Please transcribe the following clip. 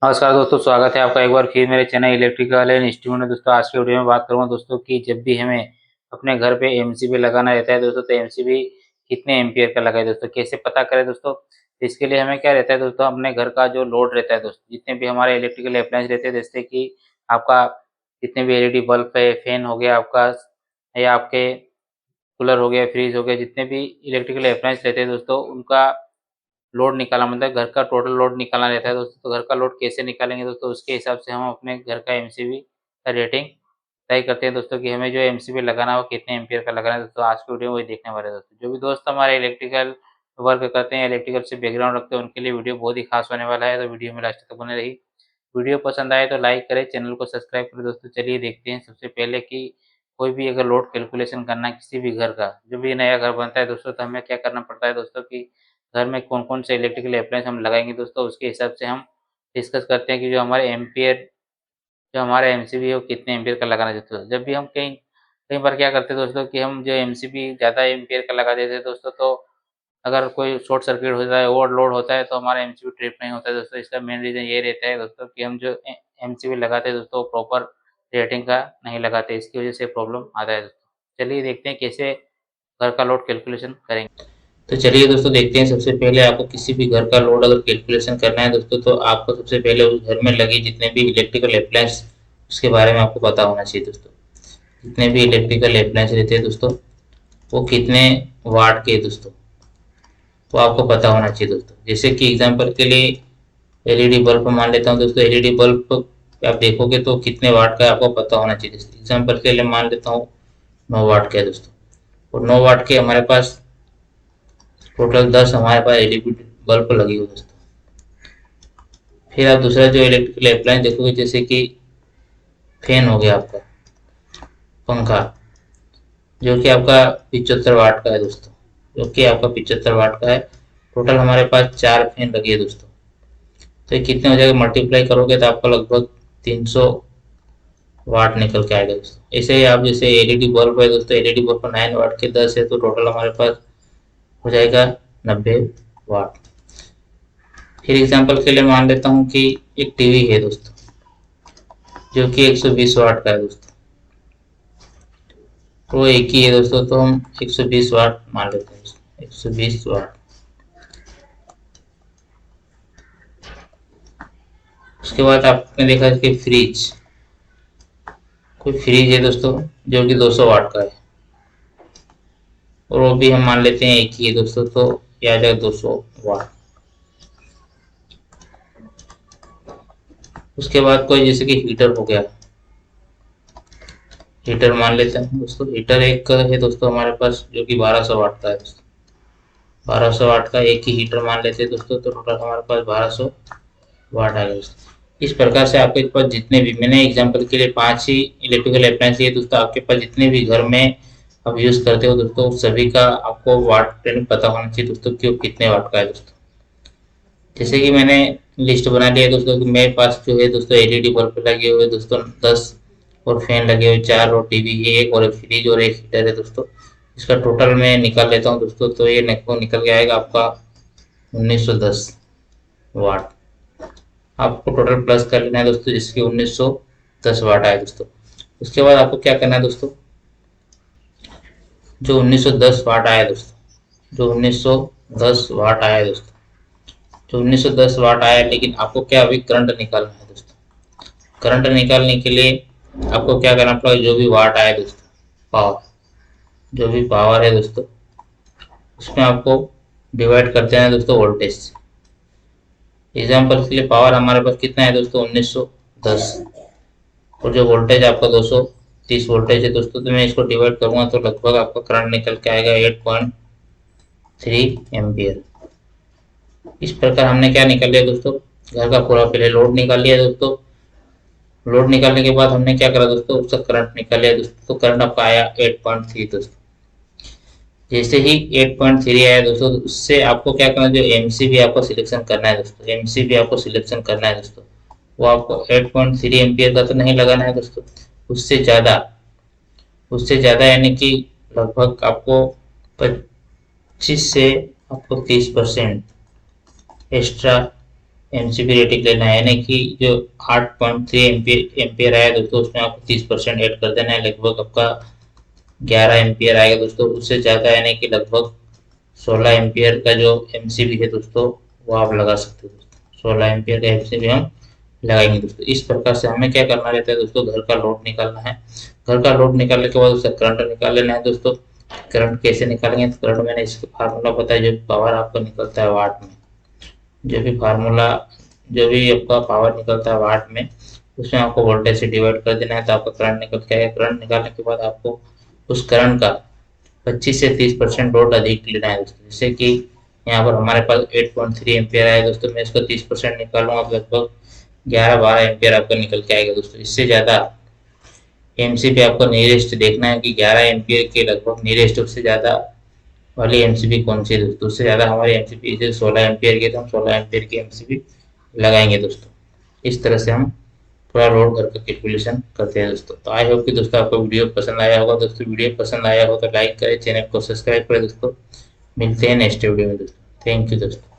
नमस्कार दोस्तों, स्वागत है आपका एक बार फिर मेरे चैनल इलेक्ट्रिकल एंड इंस्ट्रूमेंट में। दोस्तों आज के वीडियो में बात करूँगा दोस्तों कि जब भी हमें अपने घर पे एमसीबी लगाना रहता है दोस्तों, तो एमसीबी कितने एम्पीयर का लगाए दोस्तों, कैसे पता करें दोस्तों। इसके लिए हमें क्या रहता है दोस्तों, अपने घर का जो लोड रहता है दोस्तों, जितने भी हमारे इलेक्ट्रिकल अप्लायंस रहते हैं, जैसे कि आपका जितने भी एलईडी बल्ब है, फैन हो गया आपका, या आपके कूलर हो गया, फ्रिज हो गया, जितने भी इलेक्ट्रिकल अप्लायंस रहते हैं दोस्तों, उनका लोड निकालना, मतलब घर का टोटल लोड निकालना रहता है दोस्तों। तो घर का लोड कैसे निकालेंगे दोस्तों, उसके हिसाब से हम अपने घर का एमसीबी का रेटिंग तय करते हैं दोस्तों, कि हमें जो एमसीबी लगाना है वो कितने एम्पीयर का लगाना है दोस्तों। आज की वीडियो में वही देखने वाले हैं दोस्तों। जो भी दोस्त हमारे इलेक्ट्रिकल वर्क करते हैं, इलेक्ट्रिकल से बैकग्राउंड रखते हैं, उनके लिए वीडियो बहुत ही खास होने वाला है, तो वीडियो में लास्ट तक बने रही। वीडियो पसंद आए तो लाइक करें, चैनल को सब्सक्राइब करें दोस्तों। चलिए देखते हैं सबसे पहले कि कोई भी अगर लोड कैलकुलेशन करना है किसी भी घर का, जो भी नया घर बनता है दोस्तों, तो हमें क्या करना पड़ता है दोस्तों कि घर में कौन-कौन से इलेक्ट्रिकल अप्लायंस हम लगाएँगे दोस्तों, उसके हिसाब से हम डिस्कस करते हैं कि जो हमारे एम्पीयर, जो हमारा एमसीबी है वो कितने एम्पीयर का लगाना है दोस्तों। जब भी हम कहीं कई बार क्या करते हैं दोस्तों कि हम जो एमसीबी ज़्यादा एम्पीयर का लगा देते हैं दोस्तों, तो अगर कोई शॉर्ट सर्किट हो जाता है, ओवरलोड होता है, तो हमारा एमसीबी ट्रिप नहीं होता है दोस्तों। इसका मेन रीज़न ये रहता है दोस्तों कि हम जो एमसीबी लगाते हैं दोस्तों, वो प्रॉपर रेटिंग का नहीं लगाते, इसकी वजह से प्रॉब्लम आता है दोस्तों। चलिए देखते हैं कैसे घर का लोड कैलकुलेशन करेंगे। तो चलिए दोस्तों देखते हैं। सबसे पहले आपको किसी भी घर का लोड अगर कैलकुलेशन करना है दोस्तों, तो आपको सबसे पहले उस घर में लगे जितने भी इलेक्ट्रिकल अप्लायंस, उसके बारे में आपको पता होना चाहिए दोस्तों। जितने भी इलेक्ट्रिकल अप्लायंस रहते हैं दोस्तों, वो कितने वाट के दोस्तों, वो आपको पता होना चाहिए दोस्तों। जैसे कि एग्जांपल के लिए एलईडी बल्ब मान लेता हूँ दोस्तों। एलईडी बल्ब आप देखोगे तो कितने वाट का है आपको पता होना चाहिए। एग्जांपल के लिए मान लेता हूँ 9 वाट का है दोस्तों, और 9 वाट के हमारे पास टोटल 10 हमारे पास एलईडी बल्ब लगी हुई दोस्तों। फिर आप दूसरा जो इलेक्ट्रिकल अप्लायंस देखोगे, जैसे कि फैन हो गया आपका, पंखा, जो कि आपका 75 वाट का है दोस्तों, जो कि आपका 75 वाट का है। टोटल हमारे पास 4 फैन लगे हैं दोस्तों। तो ये कितने हो जाएगा, मल्टीप्लाई करोगे तो आपको लगभग 300 वाट निकल के आएगा दोस्तों। ऐसे ही आप जैसे एलईडी बल्ब है दोस्तों, एलईडी बल्ब 9 वाट के 10 है, तो टोटल हमारे पास हो जाएगा 90 वाट। फिर एग्जांपल के लिए मान लेता हूँ कि एक टीवी है दोस्तों, जो कि 120 वाट का है दोस्तों। तो वो एक ही है दोस्तों, तो हम 120 वाट मान लेते हैं दोस्तों, 120 वाट। उसके बाद आपने देखा कि फ्रिज, कोई फ्रिज है दोस्तों जो कि 200 वाट का है, और वो भी हम मान लेते हैं एक ही है दोस्तों, तो ये आ जाएगा 200 वाट। उसके बाद कोई जैसे कि हीटर हो गया, हीटर मान लेते हैं दोस्तों। हीटर एक है दोस्तों हमारे पास, जो कि 1200 वाट का है दोस्तों। 1200 वाट का एक ही हीटर मान लेते हैं दोस्तों, तो टोटल हमारे पास 1200 वाट आ गया दोस्तों। इस प्रकार से आपके पास जितने भी, मैंने एग्जांपल के लिए 5 ही इलेक्ट्रिकल अप्लायंस है दोस्तों, आपके पास जितने भी घर में आप यूज करते हो दोस्तों, सभी का आपको वाट रेटिंग पता होना चाहिए दोस्तों कि वो कितने वाट का है दोस्तों। जैसे कि मैंने लिस्ट बना लिया दोस्तों, कि मेरे पास जो है दोस्तों एलईडी बल्ब लगे हुए दोस्तों 10, और फैन लगे हुए 4, और टीवी है एक, और एक फ्रिज और एक हीटर है दोस्तों। इसका टोटल मैं निकाल लेता हूँ दोस्तों, तो ये निकल के आएगा आपका 1910 वाट। आपको टोटल प्लस कर लेना है दोस्तों, जिसकी 1910 वाट आए दोस्तों। उसके बाद आपको क्या करना है दोस्तों, जो 1910 वाट आया दोस्तों, जो 1910 वाट आया दोस्तों, जो 1910 वाट आया, लेकिन आपको क्या अभी करंट निकालना है दोस्तों। करंट निकालने के लिए आपको क्या करना पड़ेगा, जो भी वाट आया दोस्तों, पावर, जो भी पावर है दोस्तों, उसमें आपको डिवाइड कर देना है दोस्तों वोल्टेज से। एग्जाम्पल के लिए पावर हमारे पास कितना है दोस्तों, 1910, और जो वोल्टेज आपका 230 वोल्टेज है दोस्तों, तो मैं इसको डिवाइड करूंगा तो लगभग आपका करंट निकल के आएगा 8.3 एम्पियर। इस प्रकार हमने क्या निकाल लिया दोस्तों, घर का पूरा पहले लोड निकाल लिया दोस्तों। लोड निकालने के बाद हमने क्या करा दोस्तों, उसका करंट निकाल लिया दोस्तों, तो करंट आपका आया 8.3 दोस्तों। जैसे ही 8.3 आया दोस्तों, तो उससे आपको क्या करना है, जो एमसीबी आपको सिलेक्शन करना है दोस्तों, एमसीबी आपको सिलेक्शन करना है दोस्तों, वो आपको 8.3 एम्पियर का तो नहीं लगाना है दोस्तों, उससे ज़्यादा, उससे ज़्यादा यानी कि लगभग आपको 25 से आपको 30% एक्स्ट्रा एमसीबी रेटिंग लेना है, यानी कि जो 8.3 एम्पियर आया दोस्तों, उसमें आपको 30% ऐड कर देना है, लगभग आपका 11 एम्पियर आएगा दोस्तों। उससे ज़्यादा यानी कि लगभग 16 एम्पियर का जो एमसीबी है दोस्तों, वो आप लगा सकते हो दोस्तों। 16 एम्पियर का एमसीबी हम लगाएंगे दोस्तों। इस प्रकार से हमें क्या करना रहता है दोस्तों, घर का लोड निकालना है। घर का लोड निकालने के बाद उसका करंट निकाल लेना है दोस्तों। करंट कैसे निकालेंगे, तो करंट मैंने इसका फार्मूला पता है, जो पावर आपको निकलता है वाट में, जो भी फार्मूला, जो भी आपका पावर निकलता है वाट में, उसमें आपको वोल्टेज से डिवाइड कर देना है, तो आपका करंट निकल के आएगा। करंट निकालने के बाद आपको उस करंट का 25 से 30% लोड अधिक लेना है दोस्तों, जैसे कि यहाँ पर हमारे पास 8.3 एम्पियर आया दोस्तों, मैं इसको 30% निकालूंगा तो लगभग 11-12 एम्पियर आपका निकल के आएगा दोस्तों। इससे ज़्यादा एमसीबी आपको नियरेस्ट देखना है कि 11 एम्पियर के लगभग नियरेस्ट, उससे ज़्यादा वाली एमसीबी कौन सी है दोस्तों। उससे ज़्यादा हमारी एमसीबी इसे 16 एम्पियर की, तो हम 16 एम्पियर की एमसीबी लगाएंगे दोस्तों। इस तरह से हम पूरा लोड करके कैलकुलेशन करते हैं दोस्तों। तो आई होप कि दोस्तों आपको वीडियो पसंद आया होगा दोस्तों। वीडियो पसंद आया हो तो लाइक करें, चैनल को सब्सक्राइब करें दोस्तों। मिलते हैं नेक्स्ट वीडियो में दोस्तों। थैंक यू दोस्तों।